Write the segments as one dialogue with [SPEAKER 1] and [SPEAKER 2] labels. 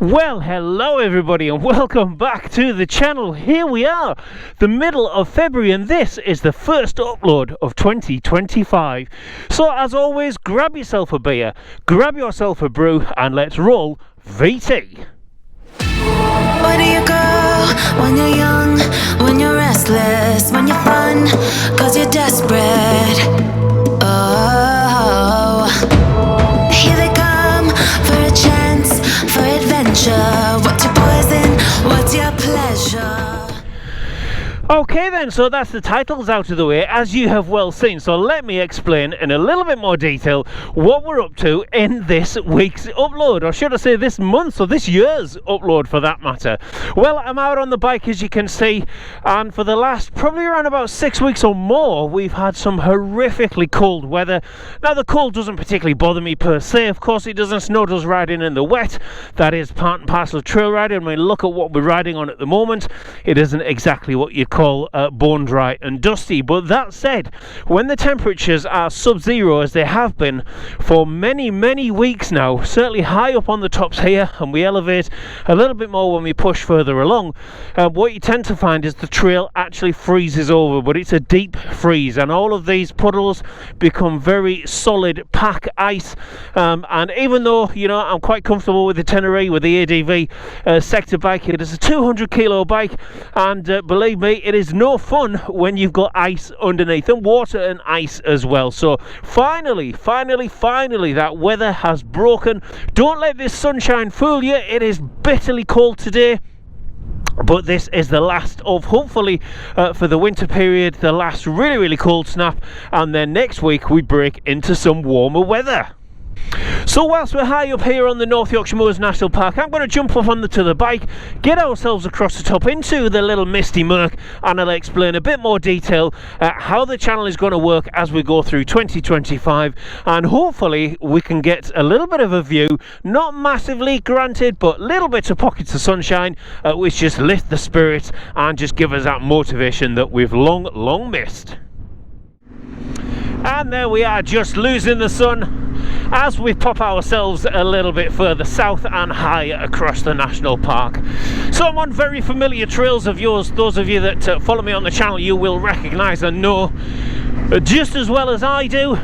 [SPEAKER 1] Well, hello everybody and welcome back to the channel. Here we are, the middle of February, and this is the first upload of 2025. So as always, grab yourself a beer, grab yourself a brew, and let's roll VT.
[SPEAKER 2] Where do you go when you're young, when you're restless, when you're fun, cause you're desperate? Oh, here they come for a chance, for adventure. What's your poison, what's your pleasure?
[SPEAKER 1] Okay then, so that's the titles out of the way, as you have well seen. So let me explain in a little bit more detail what we're up to in this week's upload, or should I say this month's or this year's upload for that matter. Well, I'm out on the bike, as you can see, and for the last probably around about 6 weeks or more we've had some horrifically cold weather. Now the cold doesn't particularly bother me per se, of course it doesn't. Snow does riding in the wet, that is part and parcel of trail riding. When we look at what we're riding on at the moment, it isn't exactly what you call bone dry and dusty. But that said, when the temperatures are sub-zero, as they have been for many weeks now, certainly high up on the tops here, and we elevate a little bit more when we push further along, what you tend to find is the trail actually freezes over, but it's a deep freeze, and all of these puddles become very solid pack ice. And even though, you know, I'm quite comfortable with the Tenere, with the ADV sector bike, it is a 200 kilo bike, and believe me, it is no fun when you've got ice underneath, and water and ice as well. So finally that weather has broken. Don't let this sunshine fool you. It is bitterly cold today, but this is the last of, hopefully for the winter period, the last really cold snap, and then next week we break into some warmer weather. So whilst we're high up here on the North Yorkshire Moors National Park, I'm going to jump up onto the bike, get ourselves across the top into the little misty murk, and I'll explain a bit more detail how the channel is going to work as we go through 2025, and hopefully we can get a little bit of a view, not massively granted, but little bits of pockets of sunshine, which just lift the spirits and just give us that motivation that we've long missed. And there we are, just losing the sun as we pop ourselves a little bit further south and higher across the national park. So I'm on very familiar trails of yours. Those of you that follow me on the channel, you will recognise and know just as well as I do.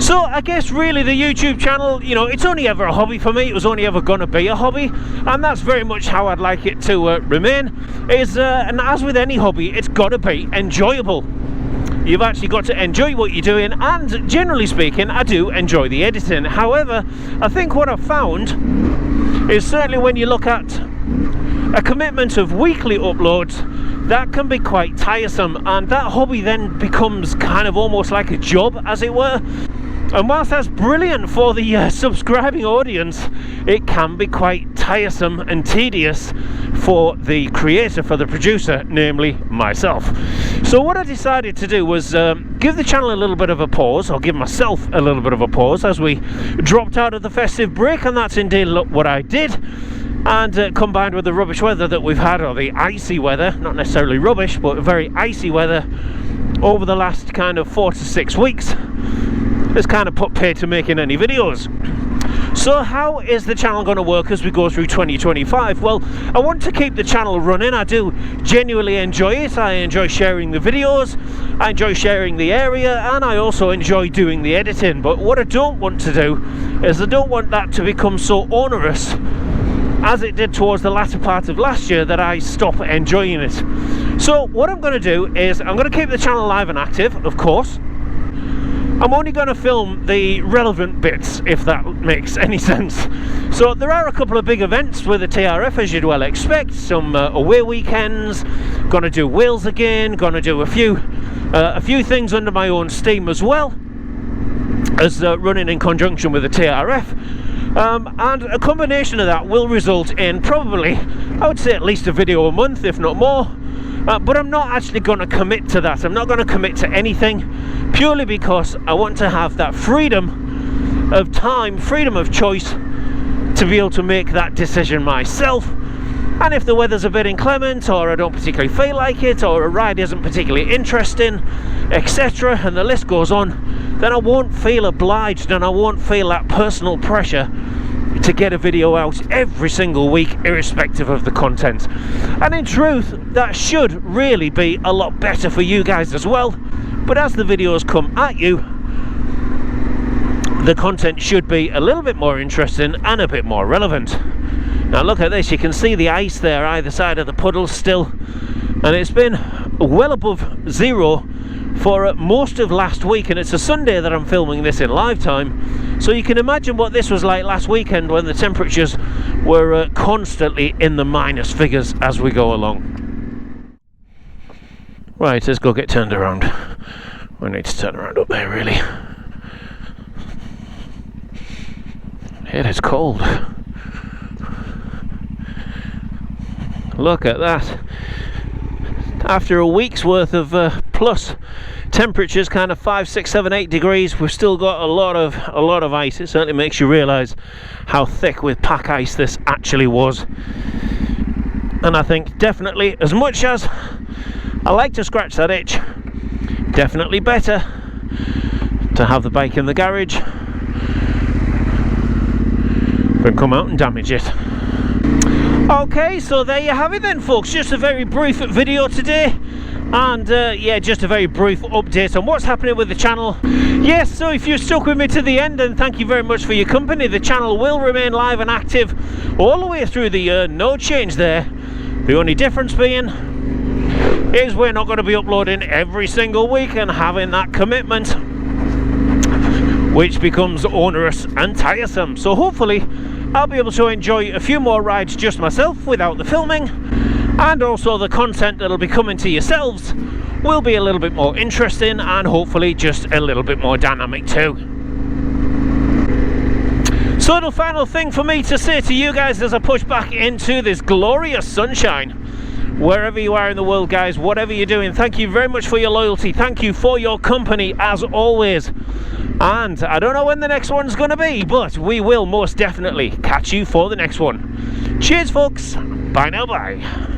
[SPEAKER 1] So I guess really the YouTube channel, you know, it's only ever a hobby for me. It was only ever going to be a hobby, and that's very much how I'd like it to remain. And as with any hobby, it's got to be enjoyable. You've actually got to enjoy what you're doing, and generally speaking, I do enjoy the editing. However, I think what I've found is certainly when you look at a commitment of weekly uploads, that can be quite tiresome, and that hobby then becomes kind of almost like a job, as it were. And whilst that's brilliant for the subscribing audience, it can be quite tiresome and tedious for the creator, for the producer, namely myself. So what I decided to do was give the channel a little bit of a pause, or give myself a little bit of a pause as we dropped out of the festive break, and that's indeed what I did. And combined with the rubbish weather that we've had, or the icy weather, not necessarily rubbish, but very icy weather over the last kind of 4 to 6 weeks, has kind of put pay to making any videos. So how is the channel going to work as we go through 2025? Well, I want to keep the channel running. I do genuinely enjoy it. I enjoy sharing the videos, I enjoy sharing the area, and I also enjoy doing the editing. But what I don't want to do is I don't want that to become so onerous as it did towards the latter part of last year that I stop enjoying it. So what I'm going to do is I'm going to keep the channel live and active, of course. I'm only going to film the relevant bits, if that makes any sense. So there are a couple of big events with the TRF, as you'd well expect. Some away weekends, going to do Wales again, going to do a few things under my own steam as well as running in conjunction with the TRF. And a combination of that will result in probably, I would say, at least a video a month, if not more. But I'm not actually going to commit to that. I'm not going to commit to anything, purely because I want to have that freedom of time, freedom of choice, to be able to make that decision myself. And if the weather's a bit inclement, or I don't particularly feel like it, or a ride isn't particularly interesting, etc., and the list goes on, then I won't feel obliged, and I won't feel that personal pressure to to get a video out every single week, irrespective of the content. And in truth, that should really be a lot better for you guys as well. But as the videos come at you, the content should be a little bit more interesting and a bit more relevant. Now look at this, you can see the ice there either side of the puddles still, and it's been well above zero for most of last week, and it's a Sunday that I'm filming this in live time, so you can imagine what this was like last weekend when the temperatures were constantly in the minus figures as we go along. Right, let's go get turned around. We need to turn around up there really. It is cold. Look at that. After a week's worth of plus temperatures, kind of 5, 6, 7, 8 degrees, we've still got a lot of ice. It certainly makes you realise how thick with pack ice this actually was. And I think definitely, as much as I like to scratch that itch, definitely better to have the bike in the garage than come out and damage it. Okay, so there you have it then folks, just a very brief video today, and yeah, just a very brief update on what's happening with the channel. Yes, so if you stuck with me to the end, then thank you very much for your company. The channel will remain live and active all the way through the year, no change there. The only difference being is we're not going to be uploading every single week and having that commitment, which becomes onerous and tiresome. So hopefully I'll be able to enjoy a few more rides just myself without the filming, and also the content that'll be coming to yourselves will be a little bit more interesting and hopefully just a little bit more dynamic too. So the final thing for me to say to you guys as I push back into this glorious sunshine, wherever you are in the world guys, whatever you're doing, thank you very much for your loyalty, thank you for your company as always. And I don't know when the next one's going to be, but we will most definitely catch you for the next one. Cheers folks, bye now, bye.